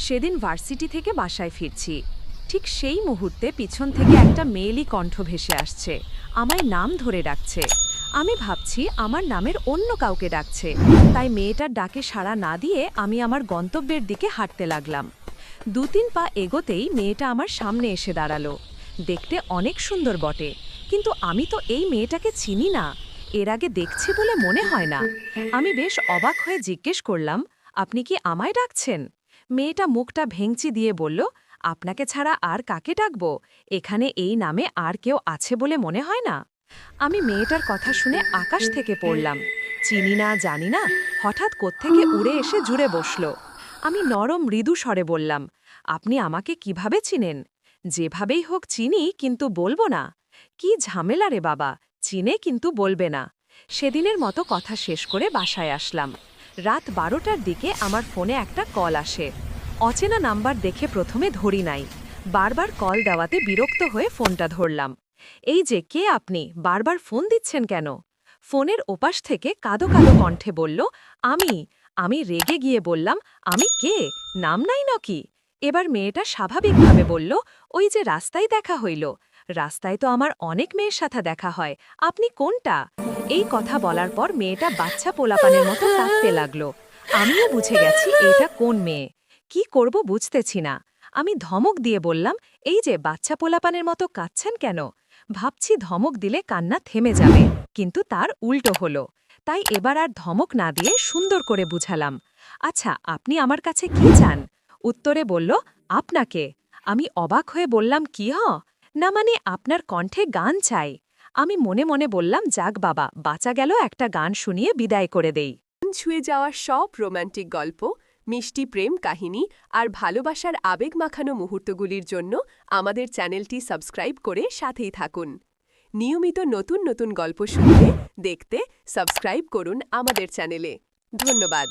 সেদিন ভার্সিটি থেকে বাসায় ফিরছি। ঠিক সেই মুহূর্তে পিছন থেকে একটা মেয়েলি কণ্ঠ ভেসে আসছে, আমায় নাম ধরে ডাকছে। আমি ভাবছি আমার নামের অন্য কাউকে ডাকছে, তাই মেয়েটার ডাকে সাড়া না দিয়ে আমি আমার গন্তব্যের দিকে হাঁটতে লাগলাম। ২-৩ পা এগোতেই মেয়েটা আমার সামনে এসে দাঁড়ালো। দেখতে অনেক সুন্দর বটে, কিন্তু আমি তো এই মেয়েটাকে চিনি না, এর আগে দেখছি বলে মনে হয় না। আমি বেশ অবাক হয়ে জিজ্ঞেস করলাম, আপনি কি আমায় ডাকছেন? মেয়েটা মুখটা ভেঙচি দিয়ে বলল, আপনাকে ছাড়া আর কাকে ডাকব? এখানে এই নামে আর কেউ আছে বলে মনে হয় না। আমি মেয়েটার কথা শুনে আকাশ থেকে পড়লাম। চিনি না জানি না, হঠাৎ কোত্থেকে উড়ে এসে জুড়ে বসল। আমি নরম মৃদু স্বরে বললাম, আপনি আমাকে কিভাবে চিনেন? যেভাবেই হোক চিনি, কিন্তু বলবো না। কি ঝামেলা রে বাবা, চিনে কিন্তু বলবে না। সেদিনের মতো কথা শেষ করে বাসায় আসলাম। রাত ১২টার দিকে আমার ফোনে একটা কল আসে। অচেনা নাম্বার দেখে প্রথমে ধরি নাই। বারবার কল দেওয়াতে বিরক্ত হয়ে ফোনটা ধরলাম। এই যে, কে আপনি? বারবার ফোন দিচ্ছেন কেন? ফোনের ওপাশ থেকে কাঁদো কাঁদো কণ্ঠে বলল, আমি। আমি রেগে গিয়ে বললাম, আমি কে? নাম নাই নাকি? এবার মেয়েটা স্বাভাবিকভাবে বলল, ওই যে রাস্তায় দেখা হইল। রাস্তায় তো আমার অনেক মেয়ের সাথে দেখা হয়, আপনি কোনটা? এই কথা বলার পর মেয়েটা বাচ্চা পোলাপানের মতো কাঁদতে লাগলো। আমিও বুঝে গেছি এটা কোন মেয়ে। কি করব বুঝতেছি না। আমি ধমক দিয়ে বললাম, এই যে বাচ্চা পোলাপানের মতো কাঁদছেন কেন? ভাবছি ধমক দিলে কান্না থেমে যাবে, কিন্তু তার উল্টো হলো। তাই এবার আর ধমক না দিয়ে সুন্দর করে বুঝালাম, আচ্ছা আপনি আমার কাছে কি চান? উত্তরে বলল, আপনাকে। আমি অবাক হয়ে বললাম, কি না মানে আপনার কণ্ঠে গান চাই। আমি মনে মনে বললাম, যাক বাবা, বাঁচা গেল, একটা গান শুনিয়ে বিদায় করে দেই। ছুঁয়ে যাওয়া সব রোমান্টিক গল্প, মিষ্টি প্রেম কাহিনী আর ভালোবাসার আবেগ মাখানো মুহূর্তগুলির জন্য আমাদের চ্যানেলটি সাবস্ক্রাইব করে সাথেই থাকুন। নিয়মিত নতুন নতুন গল্প শুনতে দেখতে সাবস্ক্রাইব করুন আমাদের চ্যানেলে। ধন্যবাদ।